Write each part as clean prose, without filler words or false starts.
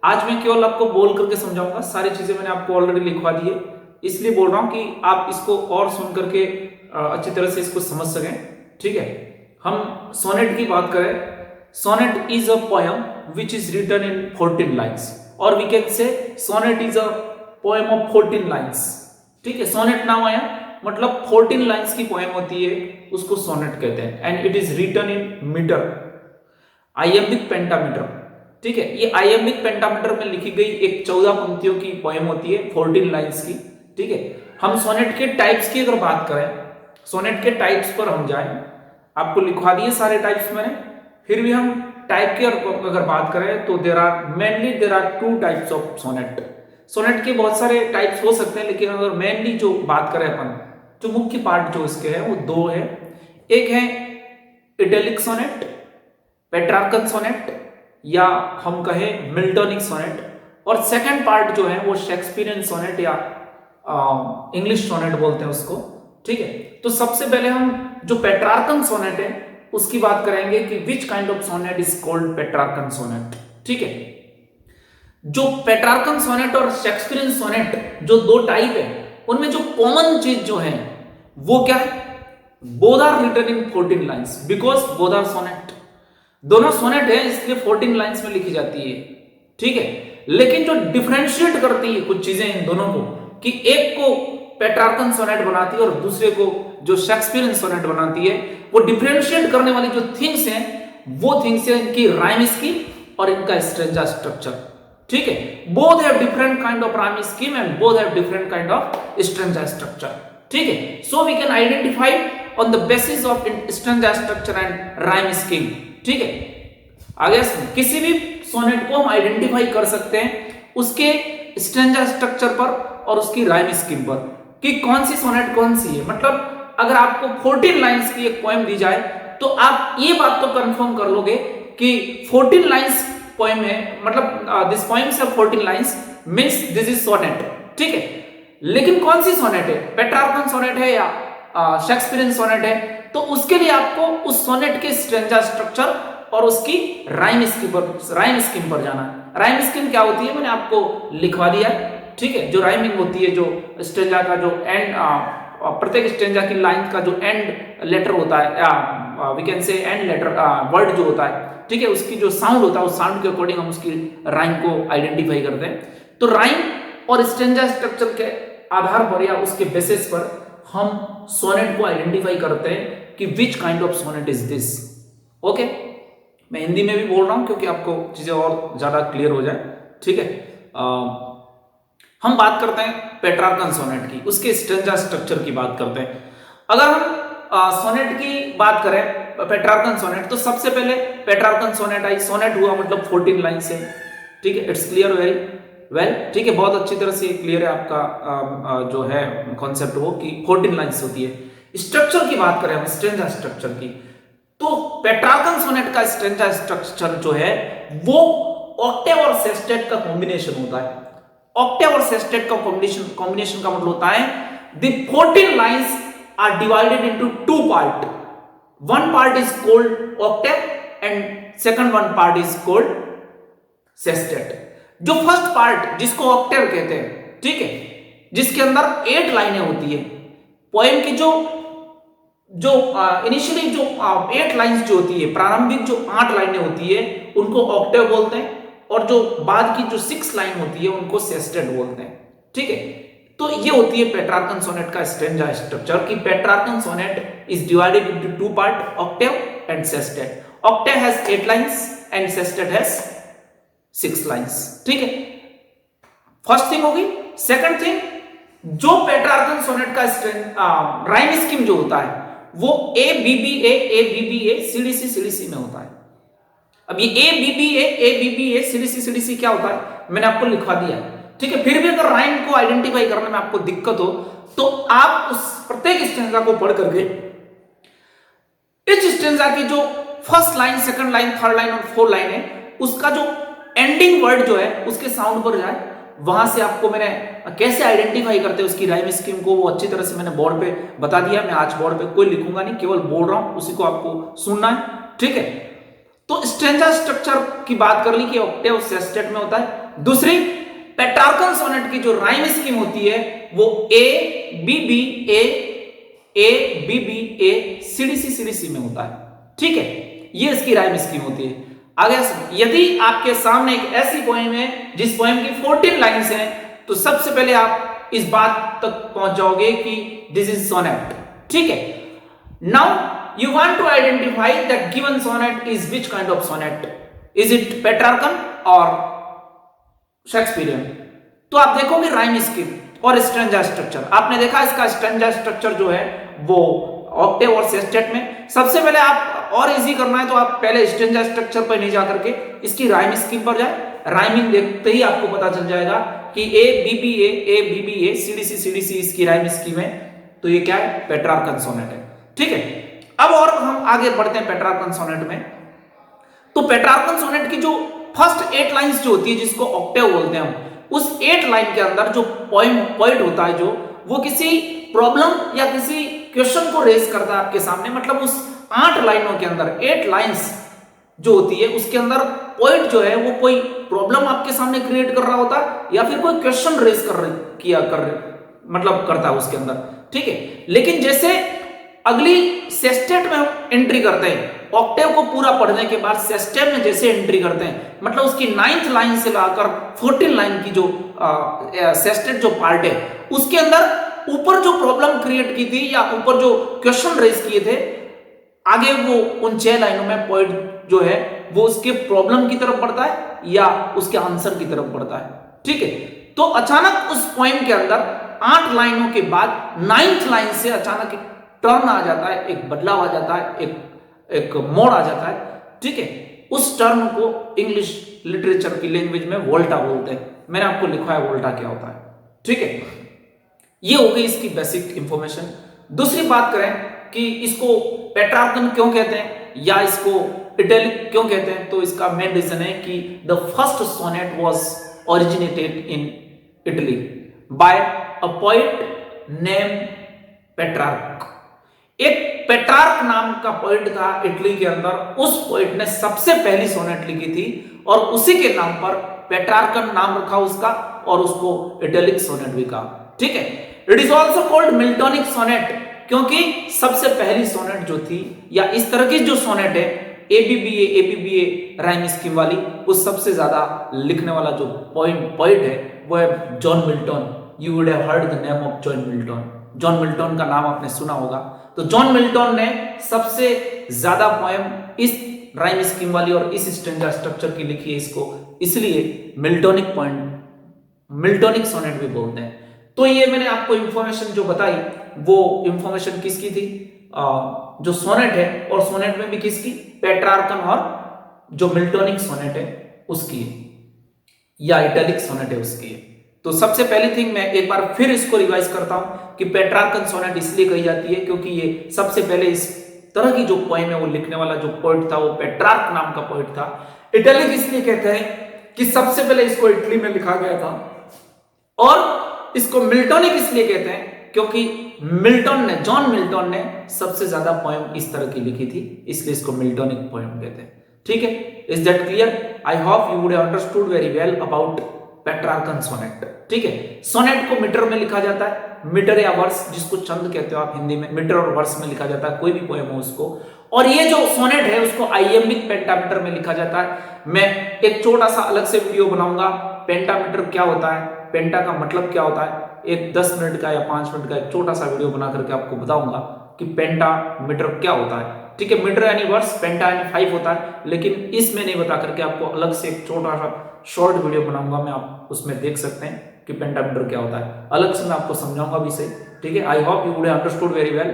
आज मैं केवल आपको बोल करके समझाऊंगा, सारी चीजें मैंने आपको ऑलरेडी लिखवा दी है, इसलिए बोल रहा हूं कि आप इसको और सुन करके अच्छी तरह से इसको समझ सकें। ठीक है, हम सोनेट की बात करें। Sonnet is a poem which is written in 14 lines, और we can say sonnet is a poem of 14 lines. ठीक है, सोनेट नाम आया मतलब 14 लाइन्स की पोयम होती है, उसको सोनेट कहते हैं। And it is written in metre, iambic pentameter. ठीक है, ये आइएम्बिक पेंटामीटर में लिखी गई एक 14 पंक्तियों की पोयम होती है, 14 लाइन्स की। ठीक है, हम सोनेट के टाइप्स की अगर बात करें, सोनेट के टाइप्स पर हम जाएं, आपको लिखवा दिए सारे टाइप्स मैंने, फिर भी हम टाइप की अगर बात करें तो there are 2 types of sonnet. Sonnet के बहुत सारे टाइप्स हो सकते हैं, लेकिन अगर मेनली जो बात करें अपन, जो मुख्य पार्ट जो इसके है वो 2 है। एक है इटैलिक सोनेट, पेट्रार्कन सोनेट, या हम कहें मिल्टोनिक सोनेट, और सेकंड पार्ट जो है वो शेक्सपियरियन सोनेट या इंग्लिश सोनेट बोलते हैं उसको। ठीक है, तो सबसे पहले हम जो पेट्रार्कन सोनेट है उसकी बात करेंगे कि which kind of sonnet is called Petrarchan sonnet. ठीक है, जो पेट्रार्कन सोनेट और शेक्सपियरियन सोनेट जो 2 टाइप है, उनमें जो कॉमन चीज जो है वो क्या है, both are written in 14 lines because both are sonnet. दोनों सोनेट है इसलिए 14 लाइन्स में लिखी जाती है। ठीक है, लेकिन जो डिफरेंशिएट करती है कुछ चीजें इन दोनों को, कि एक को पेट्रार्कन सोनेट बनाती है और दूसरे को जो शेक्सपियरियन सोनेट बनाती है, वो डिफरेंशिएट करने वाली जो थिंग्स हैं वो थिंग्स है इनकी राइम स्कीम और इनका स्ट्रेंजा स्ट्रक्चर। ठीक है, both have different kind of rhyme scheme and both have different kind of stanza structure. ठीक है, so we can identify on the basis of stanza structure and rhyme scheme. ठीक है, आगे किसी भी सोनेट को हम आइडेंटिफाई कर सकते हैं उसके स्ट्रेंजा स्ट्रक्चर पर और उसकी राइम स्कीम पर, कि कौन सी सोनेट कौन सी है। मतलब अगर आपको 14 लाइन्स की एक पोएम दी जाए तो आप ये बात तो कंफर्म कर लोगे कि 14 लाइन्स पोएम है, मतलब दिस पोएम से 14 lines means this is sonnet. ठीक है, लेकिन कौन सी सोनेट है, पेट्रार्कन सोनेट है या शेक्सपियरियन सोनेट है, तो उसके लिए आपको उस सोनेट के स्ट्रेंजा स्ट्रक्चर और उसकी राइम स्कीम पर जाना है। राइम स्कीम क्या होती है मैंने आपको लिखवा दिया। ठीक है, जो राइमिंग होती है, जो स्ट्रेंजा का जो एंड, प्रत्येक स्ट्रेंजा की लाइन का जो एंड लेटर होता है, या we can say end letter word जो होता है, ठीक है, उसकी जो साउंड होता है उस साउंड के अकॉर्डिंग हम उसकी राइम को आइडेंटिफाई करते हैं। तो राइम और स्ट्रेंजा स्ट्रक्चर के आधार पर या उसके बेसिस पर हम सोनेट को आइडेंटिफाई करते हैं कि which kind of sonnet is this. Okay, मैं हिंदी में भी बोल रहा हूं क्योंकि आपको चीजें और ज्यादा क्लियर हो जाए। ठीक है, हम बात करते हैं पेट्रार्कन सोनेट की, उसके स्ट्रेंजा स्ट्रक्चर की बात करते हैं। अगर हम सोनेट की बात करें, पेट्रार्कन सोनेट, तो सबसे पहले पेट्रार्कन सोनेट आई, सोनेट हुआ मतलब 14 लाइन से। ठीक है, इट्स क्लियर वेरी वेल। ठीक है, बहुत अच्छी तरह से क्लियर है आपका जो है कॉन्सेप्ट वो कि 14 लाइन्स होती है। स्ट्रक्चर की बात करें हम, स्ट्रेंजा स्ट्रक्चर की, तो पेट्रार्कन सोनेट का स्ट्रेंजा स्ट्रक्चर जो है वो ऑक्टेव और सेस्टेट का कॉम्बिनेशन होता है। ऑक्टेव और सेस्टेट का कॉम्बिनेशन का मतलब होता है the 14 lines are divided into 2 part. One part is called octave and second one part is called sestet. जो फर्स्ट पार्ट जिसको ऑक्टेव कहते हैं, ठीक है, जिसके अंदर 8 लाइनें होती है, पोएम की जो इनिशियली जो 8 लाइन्स जो होती है, प्रारंभिक जो 8 लाइनें होती है उनको ऑक्टेव बोलते हैं, और जो बाद की जो 6 लाइन होती है उनको सेस्टेट बोलते हैं। ठीक है, तो ये होती है पेट्रार्कन सोनेट का स्ट्रेंजा स्ट्रक्चर, कि Petrarchan sonnet is divided into 2 part, octave and sestet. Octave has 8 lines and sestet has 6 lines. ठीक है, फर्स्ट थिंग होगी। सेकंड थिंग, जो पेट्रार्कन सोनेट का राइम स्कीम जो होता है वो A B B A C D C में होता है। अब ये A B B A C D C क्या होता है मैंने आपको लिखवा दिया। ठीक है, फिर भी अगर राइम को आइडेंटिफाई करने में आपको दिक्कत हो तो आप उस प्रत्येक स्टेंजा को पढ़ करके इस स्टेंजा की जो first line, second line, third line और फोर्थ लाइन है उसका जो एंडिंग वर्ड जो है उसके साउंड पर जाए। वहां से आपको मैंने कैसे आइडेंटिफाई करते हैं उसकी राइम स्कीम को वो अच्छी तरह से मैंने बोर्ड पे बता दिया। मैं आज बोर्ड पे कोई लिखूंगा नहीं, केवल बोल रहा हूं, उसी को आपको सुनना है। ठीक है, तो स्ट्रेंजा स्ट्रक्चर की बात कर ली कि ऑक्टेव सेस्टेट में होता है। दूसरी पेट्रार्कन सोनेट की जो राइम स्कीम होती है वो A B B A C D C में होता है। ठीक है, ये इसकी राइम स्कीम होती है। आगे यदि आपके सामने एक ऐसी पोएम है जिस पोएम की 14 लाइन्स हैं, तो सबसे पहले आप इस बात तक पहुंच जाओगे कि दिस इज सोनेट। ठीक है, now you want to identify that given sonnet is which kind of sonnet, is it Petrarchan और शेक्सपियरियन। तो आप देखोगे राइम स्कीम और स्ट्रेंजा स्ट्रक्चर। आपने देखा इसका स्ट्रेंजा स्ट्रक्चर जो है वो ऑक्टेव और सेस्टेट में। सबसे पहले आप और इजी करना है तो आप पहले स्ट्रेंजा स्ट्रक्चर पर नहीं जाकर के इसकी राइम स्कीम पर जाए। राइमिंग देखते ही आपको पता चल जाएगा कि A B B A C D C इसकी राइम स्कीम है। तो ये क्या है? पेट्रार्कन सोनेट है। ठीक है, अब और हम आगे बढ़ते हैं पेट्रार्कन सोनेट में। तो पेट्रार्कन सोनेट की जो फर्स्ट 8 लाइंस जो होती है जिसको ऑक्टेव बोलते हैं हम, उस 8 लाइन के अंदर जो पॉइंट होता है जो वो किसी प्रॉब्लम या किसी क्वेश्चन को रेज करता है आपके सामने। मतलब उस 8 लाइनों के अंदर 8 लाइंस जो होती है उसके अंदर पॉइंट जो है वो कोई प्रॉब्लम आपके सामने क्रिएट कर रहा होता है या फिर कोई क्वेश्चन रेज करता है उसके अंदर। ठीक है, लेकिन जैसे अगली सेस्टेट में हम एंट्री करते हैं, ऑक्टेव को पूरा पढ़ने के बाद सेस्टेट में जैसे एंट्री करते हैं, मतलब उसकी 9th लाइन से लाकर 14 लाइन की जो सेस्टेट जो पार्ट है उसके अंदर ऊपर जो प्रॉब्लम क्रिएट की थी या ऊपर जो क्वेश्चन रेज किए थे, आगे वो उन 6 लाइनों में पॉइंट जो है वो उसके प्रॉब्लम की तरफ बढ़ता है या उसके आंसर की तरफ बढ़ता है। ठीक है, तो अचानक उस पोएम के अंदर 8 लाइनों के बाद 9th लाइन से अचानक एक टर्न आ जाता है, एक बदलाव आ जाता है, एक मोड़ आ जाता है। ठीक है, उस टर्न को इंग्लिश लिटरेचर की लैंग्वेज में वोल्टा बोलते हैं। मैंने आपको लिखा है वोल्टा क्या होता है। ठीक है, ये हो गई इसकी बेसिक इंफॉर्मेशन। दूसरी बात करें कि इसको पेट्रार्कन क्यों कहते हैं या इसको इटैलिक क्यों कहते हैं, तो इसका मेन रीजन है कि the first sonnet was originated in Italy by a poet name Petrarch. एक पेट्रार्क नाम का पोएट था इटली के अंदर, उस पोएट ने सबसे पहली सोनेट लिखी थी और उसी के नाम पर पेट्रार्कन नाम रखा उसका और उसको इटैलिक सोनेट भी कहा। ठीक है, it is also called Miltonic sonnet क्योंकि सबसे पहली सोनेट जो थी या इस तरह की जो सोनेट है एबीबीए राइम स्कीम वाली, वो सबसे ज्यादा लिखने वाला जो पोएट है वो है John Milton. You would have heard the name of John Milton. John Milton का नाम आपने सुना होगा। तो जॉन मिल्टन ने सबसे ज्यादा पोएम इस राइम स्कीम वाली और इस स्ट्रेंजा स्ट्रक्चर की लिखी है, इसको इसलिए मिल्टोनिक सोनेट भी बोलते हैं। तो ये मैंने आपको इंफॉर्मेशन जो बताई वो इंफॉर्मेशन किसकी थी? जो सोनेट है और सोनेट में भी किसकी? पेट्रार्कन और जो मिल्टोनिक सोनेट है उसकी है या इटैलिक सोनेट है उसकी है। तो सबसे पहली थिंग मैं एक बार फिर इसको रिवाइज करता हूं कि पेट्रार्कन सोनेट इसलिए कही जाती है क्योंकि ये सबसे पहले इस तरह की जो पोएम है वो लिखने वाला जो पोएट था वो पेट्रार्क नाम का पोएट था। इटैलिक इसलिए कहते हैं कि सबसे पहले इसको इटली में लिखा गया था, और इसको मिल्टोनिक इसलिए कहते हैं क्योंकि जॉन मिल्टन ने सबसे ज्यादा पोएम इस तरह की लिखी थी, इसलिए इसको मिल्टोनिक पोएम कहते हैं। ठीक है, is that clear? I hope you would have understood very well about Petrarchan sonnet. ठीक है, सोनेट को मीटर में लिखा जाता है, मीटर या वर्स जिसको छंद कहते हो आप हिंदी में, मीटर और वर्स में लिखा जाता है कोई भी पोएम हो उसको। और ये जो सोनेट है उसको आइएम्बिक पेंटामीटर में लिखा जाता है। मैं एक छोटा सा अलग से वीडियो बनाऊंगा, पेंटामीटर क्या होता है, पेंटा का मतलब क्या होता है, एक 10 मिनट का या 5 मिनट का एक छोटा सा वीडियो बना करके आपको बताऊंगा कि पेंटामीटर क्या होता है। ठीक है, मीटर यानी वर्स, पेंटा यानी 5 होता है, लेकिन इसमें नहीं बता करके आपको अलग से एक छोटा सा शॉर्ट वीडियो बनाऊंगा मैं, आप उसमें देख सकते हैं कि पेंटामीटर क्या होता है। अलग से मैं आपको समझाऊंगा भी सही। ठीक है, आई hope you would have understood very well.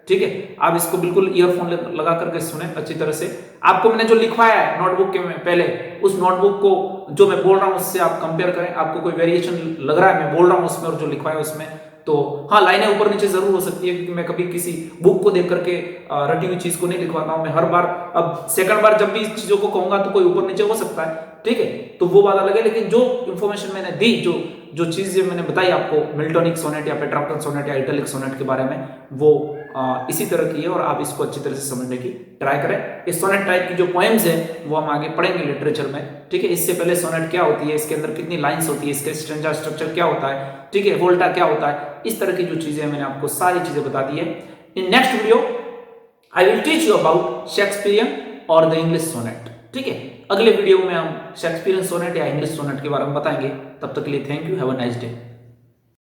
ठीक है, आप इसको बिल्कुल ईयरफोन लगा करके सुने अच्छी तरह से। आपको मैंने जो लिखवाया है नोटबुक के में पहले, उस नोटबुक को जो मैं बोल रहा हूं उससे आप कंपेयर करें, आपको कोई वेरिएशन लग रहा है मैं बोल रहा हूं उसमें और जो लिखवाया है उसमें, तो हाँ लाइनें ऊपर नीचे जरूर हो सकती है क्योंकि मैं कभी किसी बुक को देख करके रटी हुई चीज को नहीं लिखवाता हूं मैं हर बार। अब सेकंड बार जब भी इस चीजों को कहूंगा तो कोई ऊपर नीचे हो सकता है, ठीक है, तो वो बात अलग है। लेकिन जो इंफॉर्मेशन मैंने दी, जो चीजें मैंने बताई आपको मिल्टोनिक सोनेट या पेट्रार्कन सोनेट या इटैलिक सोनेट के बारे में, वो इसी तरह की है और आप इसको अच्छी तरह से समझने की ट्राई करें। ये सोनेट टाइप की जो पोएम्स है वो हम आगे पढ़ेंगे लिटरेचर में, ठीक है। इससे पहले सोनेट क्या होती है, इसके अंदर कितनी लाइंस होती है, इसके स्ट्रेंजा स्ट्रक्चर क्या होता है, ठीक है, वोल्टा क्या होता है, इस तरह की जो चीजें मैंने आपको सारी चीजें बता दी है। In next video I will teach you about Shakespearean और द इंग्लिश सोनेट, ठीक है। अगले वीडियो में हम शेक्सपियरियन सोनेट या इंग्लिश सोनेट के बारे में बताएंगे। तब तक के लिए thank you, have a nice day.